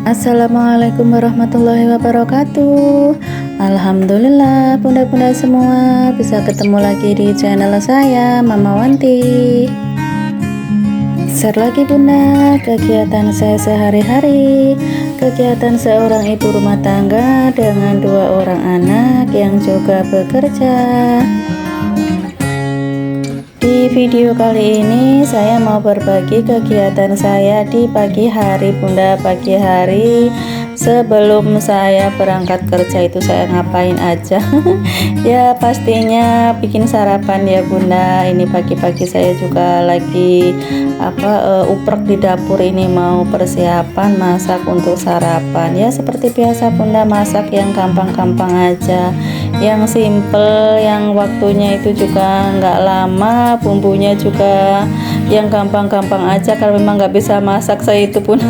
Assalamualaikum warahmatullahi wabarakatuh. Alhamdulillah bunda-bunda semua bisa ketemu lagi di channel saya Mama Wanti. Share lagi bunda kegiatan saya sehari-hari, kegiatan seorang ibu rumah tangga dengan 2 orang anak yang juga bekerja. Di video kali ini saya mau berbagi kegiatan saya di pagi hari bunda. Pagi hari sebelum saya berangkat kerja itu saya ngapain aja? Ya pastinya bikin sarapan ya bunda. Ini pagi-pagi saya juga lagi uprek di dapur, ini mau persiapan masak untuk sarapan. Ya seperti biasa bunda, masak yang gampang-gampang aja, yang simple, yang waktunya itu juga nggak lama, bumbunya juga yang gampang-gampang aja. Kalau memang nggak bisa masak, saya itu pun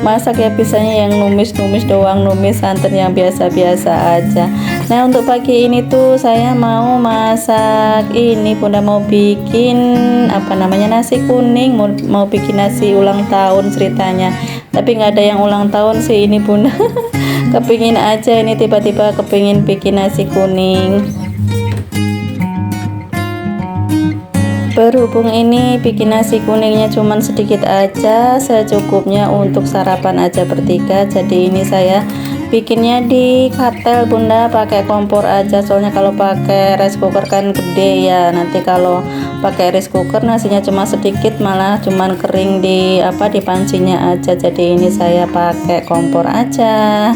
masak ya bisanya yang numis-numis doang, numis santan yang biasa-biasa aja. Nah untuk pagi ini tuh saya mau masak ini bunda, mau bikin nasi kuning, mau bikin nasi ulang tahun ceritanya, tapi nggak ada yang ulang tahun sih ini bunda. Kepingin aja ini, tiba-tiba kepingin bikin nasi kuning. Berhubung ini bikin nasi kuningnya cuman sedikit aja, secukupnya untuk sarapan aja bertiga, jadi ini saya bikinnya di katel bunda, pakai kompor aja. Soalnya kalau pakai rice cooker kan gede ya, nanti kalau pakai rice cooker nasinya cuma sedikit, malah cuman kering di pancinya aja. Jadi ini saya pakai kompor aja.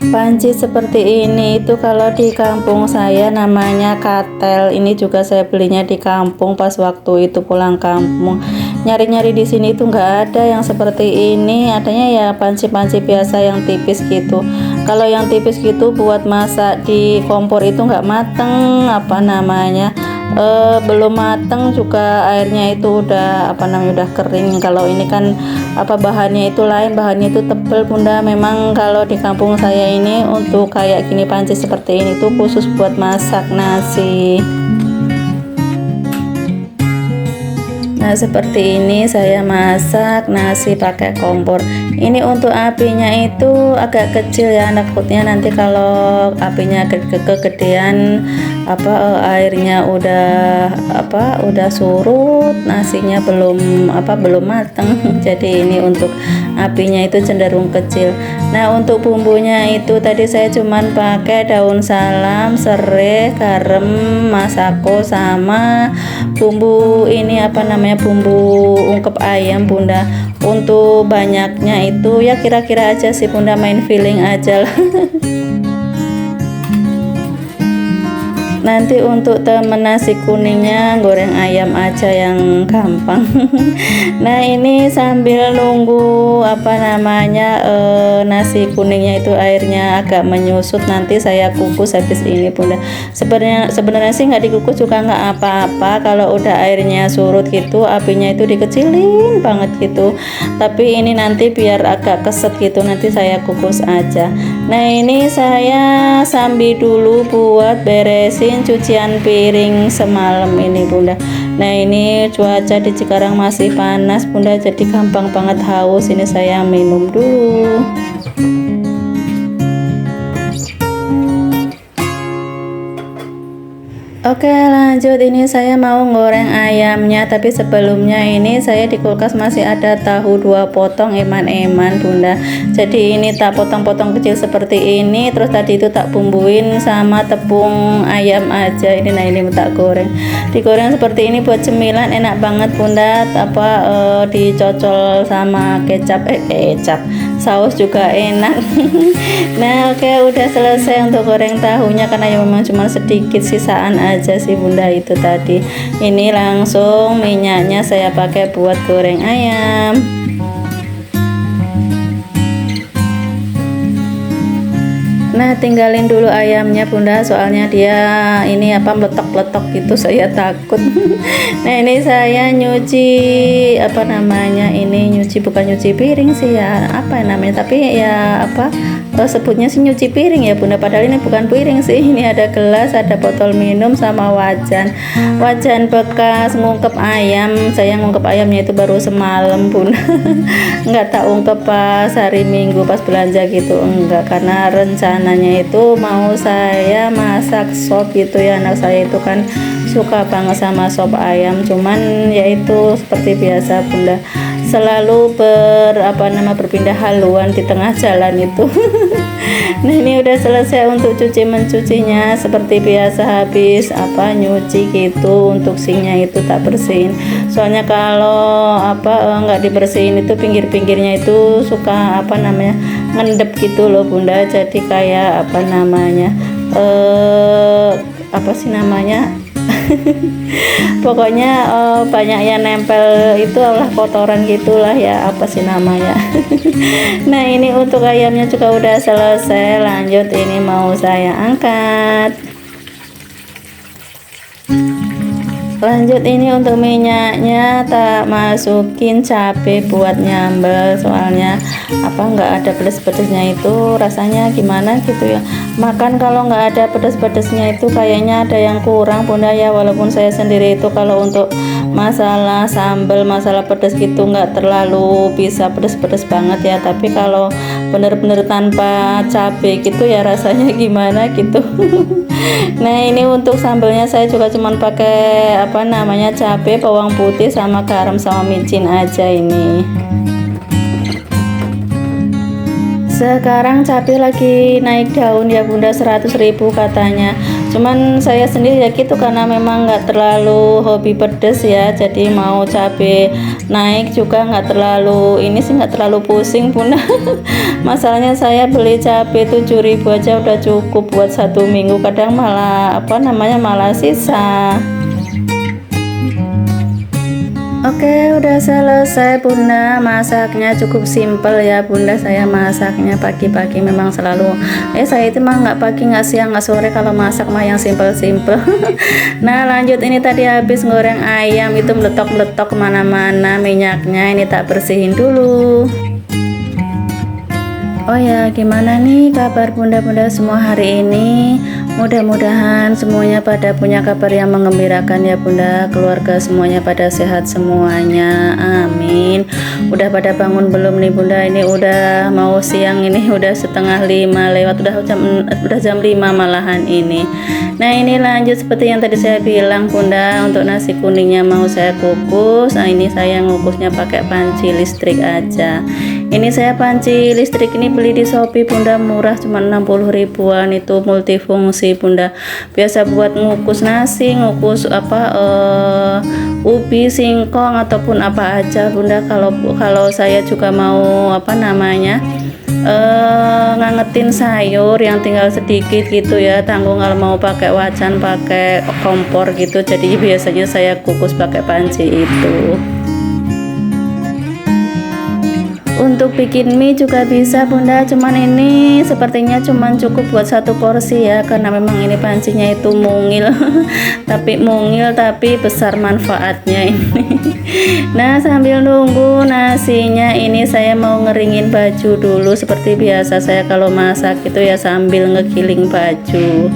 Panci seperti ini itu kalau di kampung saya namanya katel. Ini juga saya belinya di kampung pas waktu itu pulang kampung. Nyari-nyari di sini itu nggak ada yang seperti ini. Adanya ya panci-panci biasa yang tipis gitu. Kalau yang tipis gitu buat masak di kompor itu nggak mateng, belum mateng juga, airnya itu udah udah kering. Kalau ini kan bahannya itu lain, bahannya itu tebal bunda. Memang kalau di kampung saya ini untuk kayak gini panci seperti ini tuh khusus buat masak nasi. Nah seperti ini saya masak nasi pakai kompor. Ini untuk apinya itu agak kecil ya, takutnya nanti kalau apinya kegedean airnya udah surut, nasinya belum mateng. Jadi ini untuk apinya itu cenderung kecil. Nah untuk bumbunya itu tadi saya cuman pakai daun salam, serai, garam, masako, sama bumbu ini bumbu ungkep ayam bunda. Untuk banyaknya itu ya kira-kira aja sih bunda, main feeling aja lah. Nanti untuk temen nasi kuningnya goreng ayam aja yang gampang. Nah ini sambil nunggu nasi kuningnya itu airnya agak menyusut, nanti saya kukus habis ini bunda. Sebenarnya sih nggak dikukus juga nggak apa-apa, kalau udah airnya surut gitu apinya itu dikecilin banget gitu, tapi ini nanti biar agak keset gitu nanti saya kukus aja. Nah ini saya sambil dulu buat beresin cucian piring semalam ini bunda. Nah ini cuaca di Cikarang masih panas bunda, jadi gampang banget haus. Ini saya minum dulu. Oke lanjut, ini saya mau goreng ayamnya, tapi sebelumnya ini saya di kulkas masih ada tahu 2 potong eman-eman bunda. Jadi ini tak potong-potong kecil seperti ini, terus tadi itu tak bumbuin sama tepung ayam aja ini. Nah ini tak goreng, digoreng seperti ini buat cemilan enak banget bunda. Dicocol sama kecap saus juga enak. Nah oke, udah selesai untuk goreng tahunya, karena ya memang cuma sedikit sisaan aja sih bunda itu tadi. Ini langsung minyaknya saya pakai buat goreng ayam. Nah tinggalin dulu ayamnya bunda, soalnya dia ini meletok-letok gitu, saya takut. Nah ini saya nyuci ini nyuci, bukan nyuci piring sih ya tapi ya sebutnya sih nyuci piring ya bunda, padahal ini bukan piring sih, ini ada gelas, ada botol minum sama wajan bekas ngungkep ayam. Saya ngungkep ayamnya itu baru semalam bunda. Nggak tak ungkep pas hari Minggu pas belanja gitu, enggak, karena rencananya itu mau saya masak sop gitu ya. Anak saya itu kan suka banget sama sop ayam, cuman yaitu seperti biasa bunda, selalu berpindah haluan di tengah jalan itu. Nah ini udah selesai untuk mencucinya seperti biasa, habis nyuci gitu. Untuk sinknya itu tak bersihin, soalnya kalau nggak dibersihin itu pinggir-pinggirnya itu suka ngendep gitu loh bunda, jadi kayak pokoknya banyak yang nempel itu lah, kotoran gitulah ya, nah ini untuk ayamnya juga udah selesai. Lanjut, ini mau saya angkat. Lanjut, ini untuk minyaknya tak masukin cabai buat nyambel, soalnya nggak ada pedes-pedesnya itu, rasanya gimana gitu ya. Makan kalau nggak ada pedes-pedesnya itu kayaknya ada yang kurang bunda ya. Walaupun saya sendiri itu kalau untuk masalah sambal, masalah pedes gitu nggak terlalu bisa pedes-pedes banget ya, tapi kalau bener-bener tanpa cabai gitu ya rasanya gimana gitu. Nah ini untuk sambalnya saya juga cuman pakai cabai, bawang putih sama garam sama micin aja ini. Sekarang cabai lagi naik daun ya bunda, 100.000 katanya. Cuman saya sendiri ya gitu, karena memang nggak terlalu hobi pedes ya, jadi mau cabai naik juga nggak terlalu pusing bunda. Masalahnya saya beli cabai 7.000 aja udah cukup buat 1 minggu, kadang malah malah sisa. Oke, udah selesai bunda masaknya, cukup simple ya bunda. Saya masaknya pagi-pagi memang selalu saya itu mah nggak pagi, nggak siang, nggak sore, kalau masak mah yang simple-simple. Nah lanjut, ini tadi habis goreng ayam itu meletok-meletok kemana-mana minyaknya, ini tak bersihin dulu. Oh ya, gimana nih kabar bunda-bunda semua hari ini? Mudah-mudahan semuanya pada punya kabar yang menggembirakan ya bunda. Keluarga semuanya pada sehat semuanya, amin. Udah pada bangun belum nih bunda? Ini udah mau siang, ini udah 4:30 lewat, udah jam 5 malahan ini. Nah ini lanjut seperti yang tadi saya bilang bunda, untuk nasi kuningnya mau saya kukus. Nah ini saya ngukusnya pakai panci listrik aja. Ini saya panci listrik ini beli di Shopee bunda, murah, cuma 60 ribuan, itu multifungsi bunda. Biasa buat ngukus nasi, ngukus ubi, singkong ataupun apa aja bunda. Kalau saya juga mau ngangetin sayur yang tinggal sedikit gitu ya, tanggung kalau mau pakai wajan, pakai kompor gitu, jadi biasanya saya kukus pakai panci itu. Untuk bikin mie juga bisa bunda, cuman ini sepertinya cuman cukup buat 1 porsi ya, karena memang ini pancinya itu mungil. tapi besar manfaatnya ini. Nah sambil nunggu nasinya ini saya mau ngeringin baju dulu. Seperti biasa saya kalau masak itu ya sambil ngegiling baju,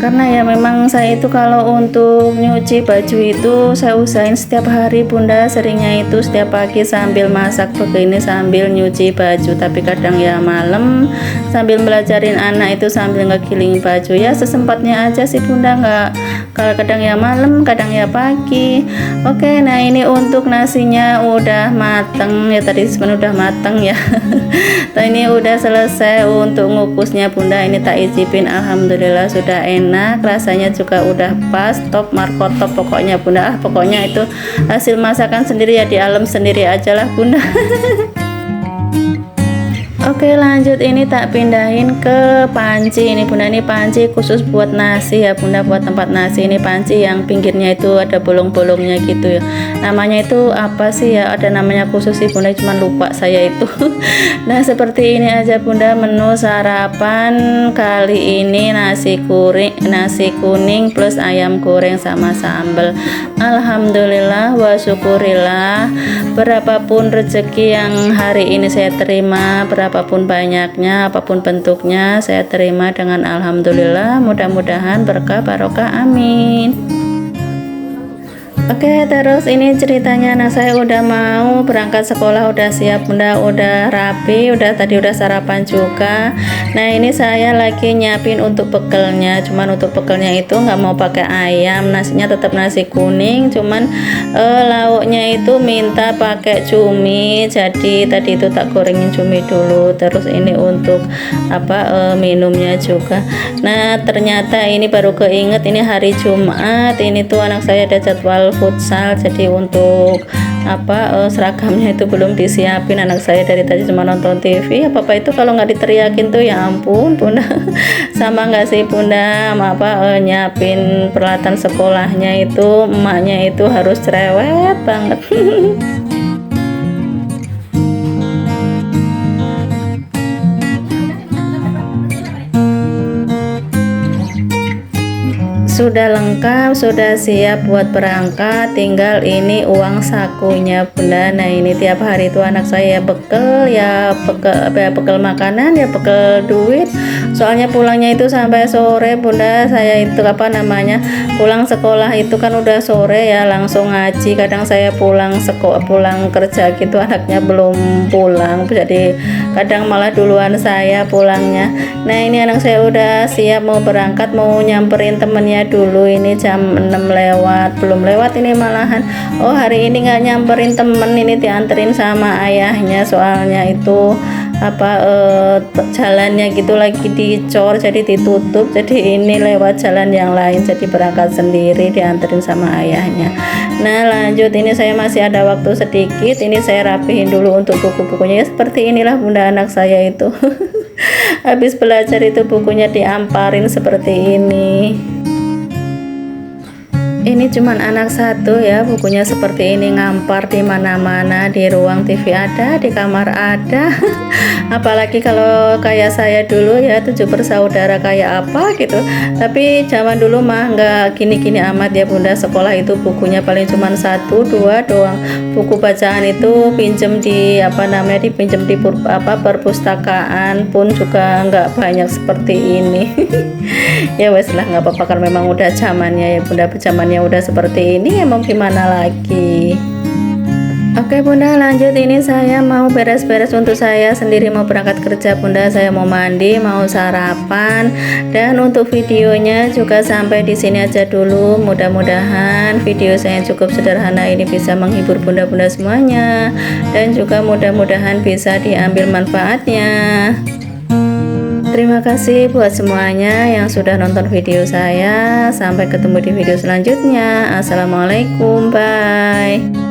karena ya memang saya itu kalau untuk nyuci baju itu saya usahain setiap hari bunda, seringnya itu setiap pagi sambil masak begini sambil nyuci baju, tapi kadang ya malam sambil belajarin anak itu sambil ngegiling baju, ya sesempatnya aja sih bunda, nggak kalau kadang ya malam kadang ya pagi. Oke, nah ini untuk nasinya udah mateng ya, tadi sebenarnya udah mateng ya. Nah ini udah selesai untuk ngukusnya bunda, ini tak icipin, alhamdulillah sudah enak, rasanya juga udah pas, top markotop pokoknya bunda. Pokoknya itu hasil masakan sendiri ya, di alam sendiri aja lah bunda. Oke lanjut, ini tak pindahin ke panci ini bunda. Ini panci khusus buat nasi ya bunda, buat tempat nasi. Ini panci yang pinggirnya itu ada bolong-bolongnya gitu ya, namanya itu apa sih ya, ada namanya khusus sih bunda, cuman lupa saya itu. Nah seperti ini aja bunda menu sarapan kali ini, nasi kuning plus ayam goreng sama sambal. Alhamdulillah wa syukurillah, berapapun rezeki yang hari ini saya terima, berapapun apapun banyaknya, apapun bentuknya, saya terima dengan alhamdulillah. Mudah-mudahan berkah barokah, amin. Oke, terus ini ceritanya anak saya udah mau berangkat sekolah, udah siap bunda, udah rapi, tadi udah sarapan juga. Nah ini saya lagi nyiapin untuk bekelnya, cuman untuk bekelnya itu nggak mau pakai ayam, nasinya tetap nasi kuning, cuman lauknya itu minta pakai cumi, jadi tadi itu tak gorengin cumi dulu. Terus ini untuk minumnya juga. Nah ternyata ini baru keinget, ini hari Jumat, ini tuh anak saya ada jadwal futsal, jadi untuk seragamnya itu belum disiapin. Anak saya dari tadi cuma nonton TV. Apa itu kalau nggak diteriakin tuh, ya ampun bunda. Sama nggak sih bunda, nyiapin peralatan sekolahnya itu, emaknya itu harus cerewet banget. Sudah lengkap, sudah siap buat berangkat, tinggal ini uang sakunya bunda. Nah ini tiap hari itu anak saya bekel, ya bekel makanan, ya bekel duit. Soalnya pulangnya itu sampai sore bunda. Saya itu pulang sekolah itu kan udah sore ya, langsung ngaji. Kadang saya pulang kerja gitu anaknya belum pulang, jadi kadang malah duluan saya pulangnya. Nah ini anak saya udah siap mau berangkat, mau nyamperin temennya dulu. Ini jam 6 lewat, belum lewat ini malahan. Oh hari ini nggak nyamperin temen, ini dianterin sama ayahnya, soalnya itu jalannya gitu lagi dicor, jadi ditutup, jadi ini lewat jalan yang lain, jadi berangkat sendiri dianterin sama ayahnya. Nah lanjut, ini saya masih ada waktu sedikit, ini saya rapihin dulu untuk buku-bukunya. Ya seperti inilah bunda anak saya itu. Habis belajar itu bukunya diamparin seperti ini. Ini cuman anak satu ya, bukunya seperti ini ngampar di mana-mana, di ruang TV ada, di kamar ada. Apalagi kalau kayak saya dulu ya, 7 bersaudara kayak apa gitu. Tapi zaman dulu mah nggak gini-gini amat ya bunda. Sekolah itu bukunya paling cuman 1, 2 doang. Buku bacaan itu pinjem di dipinjem di perpustakaan pun juga nggak banyak seperti ini. Ya wes lah, nggak apa-apa kan memang udah zamannya ya bunda, zamannya udah seperti ini ya, mau gimana lagi. Oke bunda, lanjut. Ini saya mau beres-beres untuk saya sendiri, mau berangkat kerja bunda. Saya mau mandi, mau sarapan, dan untuk videonya juga sampai di sini aja dulu. Mudah-mudahan video saya cukup sederhana ini bisa menghibur bunda-bunda semuanya, dan juga mudah-mudahan bisa diambil manfaatnya. Terima kasih buat semuanya yang sudah nonton video saya. Sampai ketemu di video selanjutnya. Assalamualaikum, bye.